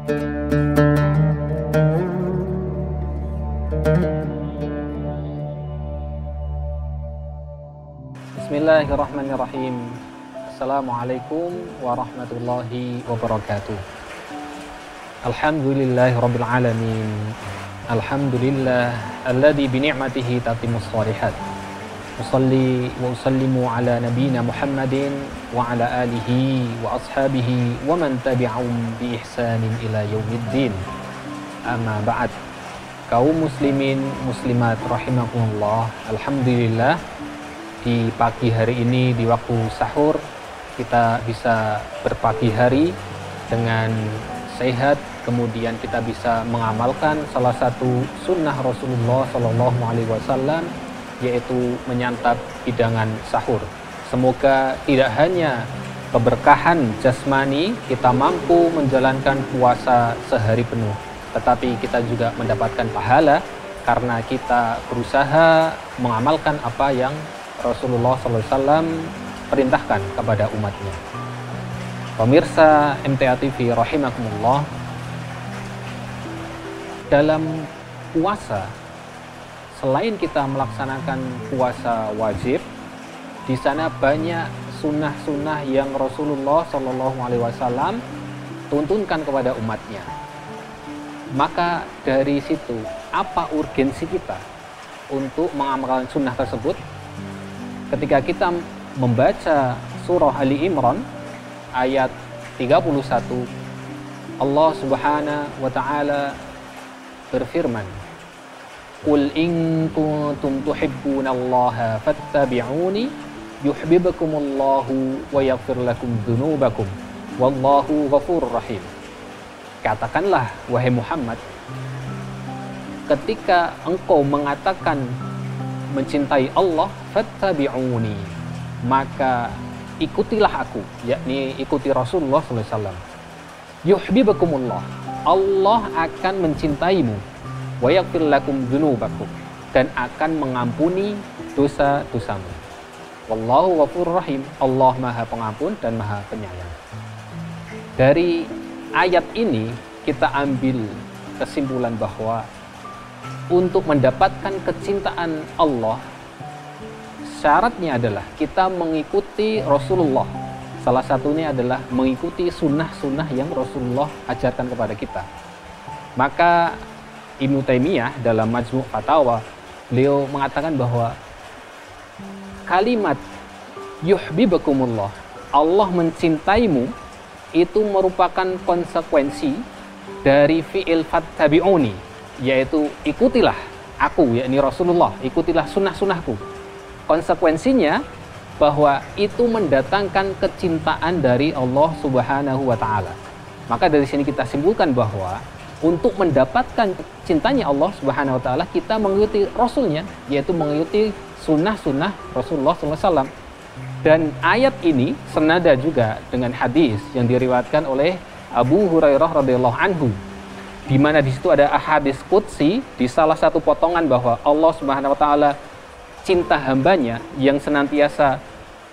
Bismillahirrahmanirrahim. Assalamualaikum warahmatullahi wabarakatuh. Alhamdulillahirabbil alamin. Alhamdulillah alladzi bi ni'matihi tatimmus shalihat. Usolli wa usallimu ala nabiyyina Muhammadin wa ala alihi wa ashabihi wa man tabi'ahum bi ihsanin ila yaumiddin. Amma ba'd. Kaum muslimin muslimat rahimakumullah. Alhamdulillah di pagi hari ini di waktu sahur kita bisa berpagi hari dengan sehat, kemudian kita bisa mengamalkan salah satu sunnah Rasulullah Shallallahu Alaihi Wasallam, yaitu menyantap hidangan sahur. Semoga tidak hanya keberkahan jasmani kita mampu menjalankan puasa sehari penuh, tetapi kita juga mendapatkan pahala karena kita berusaha mengamalkan apa yang Rasulullah SAW perintahkan kepada umatnya. Pemirsa MTA TV rahimakumullah, dalam puasa, selain kita melaksanakan puasa wajib, di sana banyak sunnah-sunnah yang Rasulullah SAW tuntunkan kepada umatnya. Maka dari situ, apa urgensi kita untuk mengamalkan sunnah tersebut? Ketika kita membaca surah Ali Imran ayat 31, Allah Subhanahu wa taala berfirman, "Qul in kuntum tuhibbunallaha fattabi'uni yuhibbukumullahu wa yaghfir lakum dzunubakum wallahu ghafurur rahim." Katakanlah wahai Muhammad, ketika engkau mengatakan mencintai Allah, fattabi'uni, maka ikutilah aku, yakni ikuti Rasulullah SAW. Yuhibbukumullah, Allah akan mencintaimu, wa yaghfir lakum dzunubakum, dan akan mengampuni dosa-dosamu. Wallahu ghafurur rahim, Allah Maha Pengampun dan Maha Penyayang. Dari ayat ini kita ambil kesimpulan bahwa untuk mendapatkan kecintaan Allah, syaratnya adalah kita mengikuti Rasulullah. Salah satunya adalah mengikuti sunnah-sunnah yang Rasulullah ajarkan kepada kita. Maka Ibnu Taimiyah dalam Majmu' Fatawa, beliau mengatakan bahwa kalimat yuhibbukumullah, Allah mencintaimu, itu merupakan konsekuensi dari fi'il fattabi'uni, yaitu ikutilah aku, yakni Rasulullah, ikutilah sunnah-sunnahku. Konsekuensinya bahwa itu mendatangkan kecintaan dari Allah Subhanahu wa taala. Maka dari sini kita simpulkan bahwa untuk mendapatkan cintanya Allah Subhanahu wa taala, kita mengikuti Rasulnya, yaitu mengikuti sunnah-sunnah Rasulullah SAW. Dan ayat ini senada juga dengan hadis yang diriwayatkan oleh Abu Hurairah radhiyallahu anhu, di mana di situ ada hadis qudsi di salah satu potongan bahwa Allah Subhanahu wa taala cinta hambanya yang senantiasa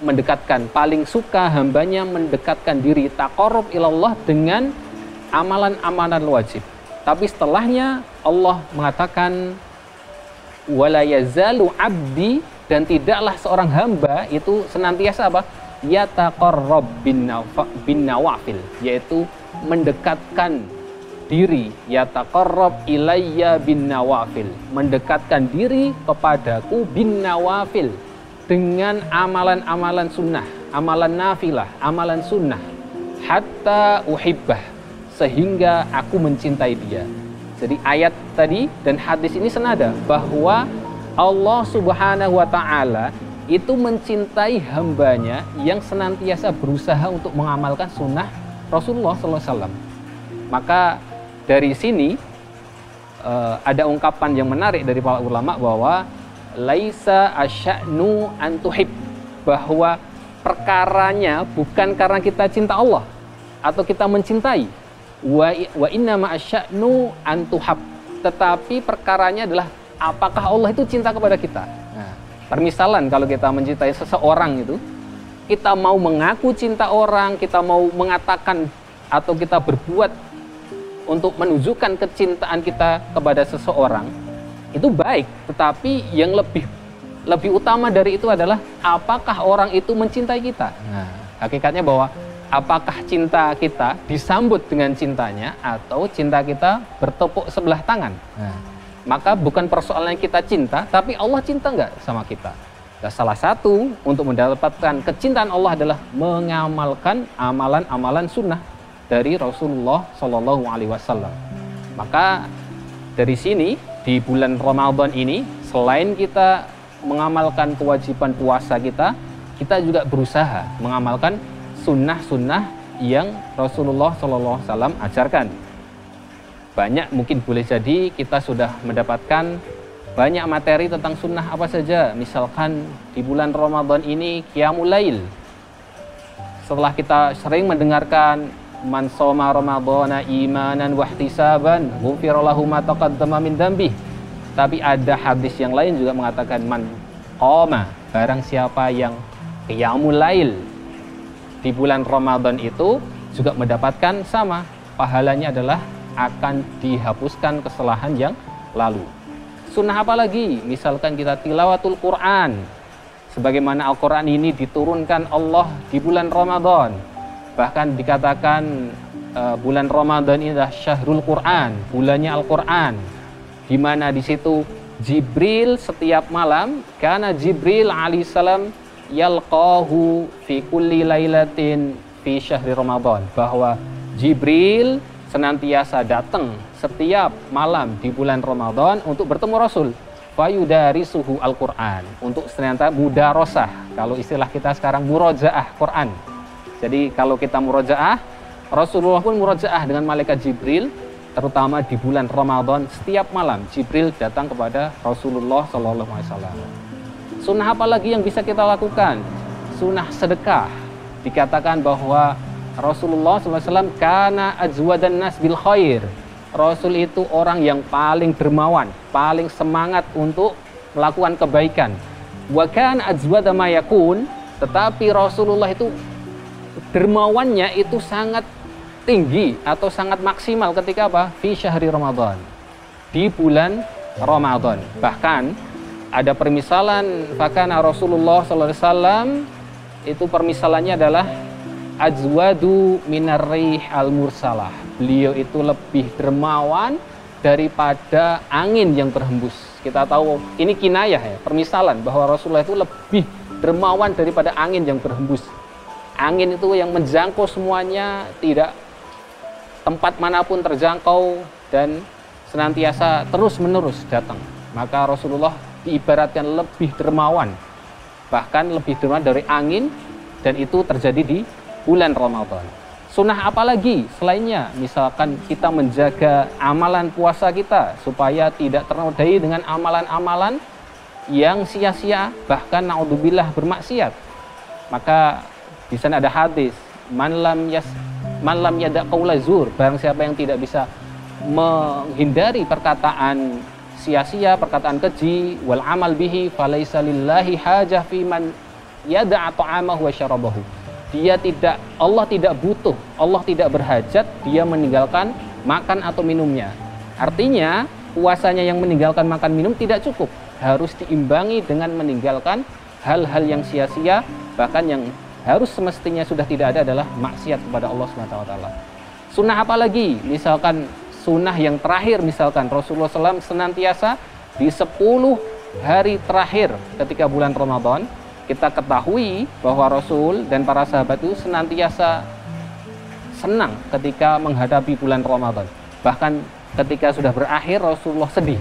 mendekatkan, paling suka hambanya mendekatkan diri taqarrub ilallah dengan amalan-amalan wajib. Tapi setelahnya Allah mengatakan wala yazalu abdi, dan tidaklah seorang hamba itu senantiasa apa? Yataqarrab bin nawafil, yaitu mendekatkan diri, yataqarrab ilayya bin nawafil, mendekatkan diri kepadaku bin nawafil, dengan amalan-amalan sunnah, amalan nafilah, amalan sunnah, hatta uhibbah, sehingga aku mencintai dia. Jadi ayat tadi dan hadis ini senada bahwa Allah Subhanahu wa taala itu mencintai hambanya yang senantiasa berusaha untuk mengamalkan sunnah Rasulullah SAW. Maka dari sini ada ungkapan yang menarik dari para ulama bahwa laisa asya'nu antuhib, bahwa perkaranya bukan karena kita cinta Allah atau kita mencintai, wa inna ma asya'nu antuhab, tetapi perkaranya adalah apakah Allah itu cinta kepada kita. Nah, permisalan kalau kita mencintai seseorang itu, kita mau mengaku cinta orang, kita mau mengatakan atau kita berbuat untuk menunjukkan kecintaan kita kepada seseorang itu baik, tetapi yang lebih utama dari itu adalah apakah orang itu mencintai kita. Nah, hakikatnya bahwa apakah cinta kita disambut dengan cintanya atau cinta kita bertepuk sebelah tangan. Nah, maka bukan persoalan kita cinta, tapi Allah cinta nggak sama kita. Nah, salah satu untuk mendapatkan kecintaan Allah adalah mengamalkan amalan-amalan sunnah dari Rasulullah Shallallahu Alaihi Wasallam. Maka dari sini di bulan Ramadan ini, selain kita mengamalkan kewajiban puasa kita juga berusaha mengamalkan sunnah-sunnah yang Rasulullah Shallallahu Alaihi Wasallam ajarkan. Banyak mungkin boleh jadi kita sudah mendapatkan banyak materi tentang sunnah apa saja. Misalkan di bulan Ramadan ini Qiyamul Lail. Setelah kita sering mendengarkan man shoma ramadhana imanan wahtisaban ghufira lahu ma taqaddama min dzambih. Tapi ada hadis yang lain juga mengatakan man qama, barang siapa yang Qiyamul Lail di bulan Ramadan itu juga mendapatkan sama, pahalanya adalah akan dihapuskan kesalahan yang lalu. Sunnah apa lagi? Misalkan kita tilawatul Quran, sebagaimana Al-Quran ini diturunkan Allah di bulan Ramadan. Bahkan dikatakan bulan Ramadan ini adalah syahrul Quran, bulannya Al-Quran, di mana di situ Jibril setiap malam, karena Jibril alaihissalam yalqahu fi kulli lailatin fi syahri Ramadan, bahwa Jibril senantiasa datang setiap malam di bulan Ramadan untuk bertemu Rasul, fayudarisuhu Al-Quran, untuk senantiasa mudarosah, kalau istilah kita sekarang murojaah Quran. Jadi kalau kita murojaah, Rasulullah pun murojaah dengan malaikat Jibril, terutama di bulan Ramadan. Setiap malam Jibril datang kepada Rasulullah SAW. Sunnah apa lagi yang bisa kita lakukan? Sunnah sedekah. Dikatakan bahwa Rasulullah SAW kana ajwadan nas bil khair. Rasul itu orang yang paling dermawan, paling semangat untuk melakukan kebaikan. Wa kana ajwada ma yakun, tetapi Rasulullah itu dermawannya itu sangat tinggi atau sangat maksimal ketika apa? Fi syahri Ramadan, di bulan Ramadan. Bahkan ada permisalan fakana Rasulullah SAW itu permisalannya adalah ajwadu minar rih al-mursalah. Beliau itu lebih dermawan daripada angin yang berhembus. Kita tahu ini kinayah ya, permisalan bahwa Rasulullah itu lebih dermawan daripada angin yang berhembus. Angin itu yang menjangkau semuanya, tidak tempat manapun terjangkau dan senantiasa terus-menerus datang. Maka Rasulullah diibaratkan lebih dermawan, bahkan lebih dermawan dari angin, dan itu terjadi di bulan Ramadan. Sunnah apa lagi selainnya? Misalkan kita menjaga amalan puasa kita supaya tidak ternodai dengan amalan-amalan yang sia-sia, bahkan naudzubillah bermaksiat. Maka di sana ada hadis, man lam yada qaula zur, barang siapa yang tidak bisa menghindari perkataan sia-sia, perkataan keji, wal amal bihi falaisa lillahi hajah fi man yada ta'amahu wa syarabahu. Allah tidak butuh, Allah tidak berhajat dia meninggalkan makan atau minumnya. Artinya puasanya yang meninggalkan makan minum tidak cukup, harus diimbangi dengan meninggalkan hal-hal yang sia-sia, bahkan yang harus semestinya sudah tidak ada adalah maksiat kepada Allah SWT. Sunnah apa lagi? Misalkan sunnah yang terakhir, misalkan Rasulullah SAW senantiasa di 10 hari terakhir ketika bulan Ramadan, kita ketahui bahwa Rasul dan para sahabat itu senantiasa senang ketika menghadapi bulan Ramadan. Bahkan ketika sudah berakhir Rasulullah sedih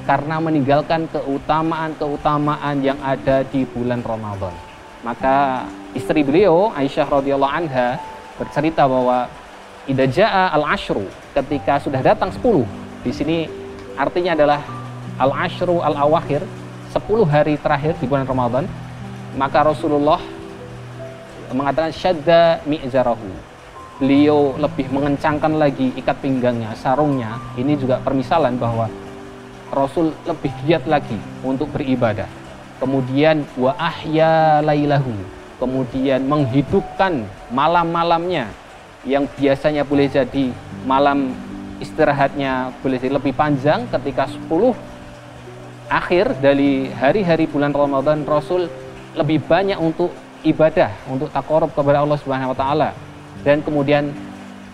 karena meninggalkan keutamaan-keutamaan yang ada di bulan Ramadan. Maka istri beliau Aisyah radhiyallahu anha bercerita bahwa idza jaa al-ashru, ketika sudah datang 10. Di sini artinya adalah al-ashru al-awakhir, 10 hari terakhir di bulan Ramadan. Maka Rasulullah mengatakan syadda mi'zarahu. Beliau lebih mengencangkan lagi ikat pinggangnya, sarungnya. Ini juga permisalan bahwa Rasul lebih giat lagi untuk beribadah. Kemudian wa ahya lailahu, kemudian menghidupkan malam-malamnya yang biasanya boleh jadi malam istirahatnya boleh lebih panjang. Ketika 10 akhir dari hari-hari bulan Ramadan, Rasul lebih banyak untuk ibadah, untuk taqarrub kepada Allah Subhanahu wa taala. Dan kemudian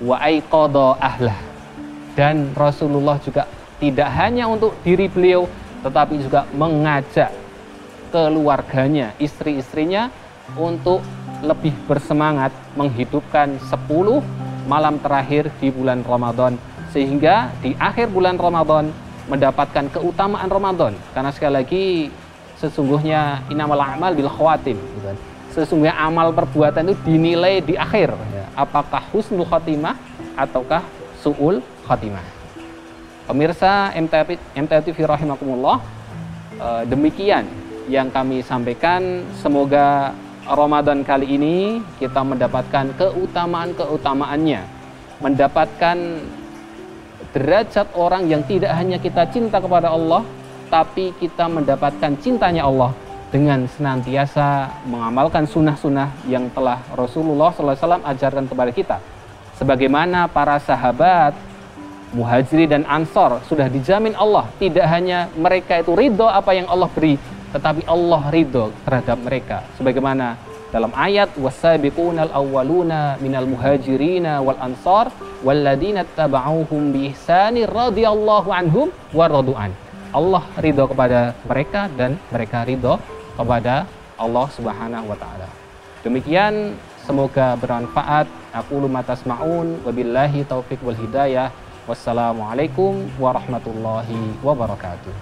wa aiqadha ahlah. Dan Rasulullah juga tidak hanya untuk diri beliau, tetapi juga mengajak keluarganya, istri-istrinya untuk lebih bersemangat menghidupkan 10 malam terakhir di bulan Ramadan, sehingga di akhir bulan Ramadan mendapatkan keutamaan Ramadan. Karena sekali lagi sesungguhnya innamal a'mal bil khawatim, gitu. Sesungguhnya amal perbuatan itu dinilai di akhir, apakah husnul khatimah ataukah su'ul khatimah. Pemirsa MTA TV rahimakumullah, demikian yang kami sampaikan. Semoga Ramadan kali ini kita mendapatkan keutamaan-keutamaannya, mendapatkan derajat orang yang tidak hanya kita cinta kepada Allah, tapi kita mendapatkan cintanya Allah dengan senantiasa mengamalkan sunnah-sunnah yang telah Rasulullah SAW ajarkan kepada kita. Sebagaimana para sahabat Muhajirin dan Ansor sudah dijamin Allah, tidak hanya mereka itu ridho apa yang Allah beri, tetapi Allah ridho terhadap mereka. Sebagaimana dalam ayat wasabiqunal awwaluna minal muhajirina wal ansar walladzina tabauhum bi ihsani radhiyallahu anhum wa radu'an. Allah ridho kepada mereka dan mereka ridho kepada Allah Subhanahu wa taala. Demikian, semoga bermanfaat. Aqulu ma tasma'un wa billahi taufik wal hidayah. Wassalamualaikum warahmatullahi wabarakatuh.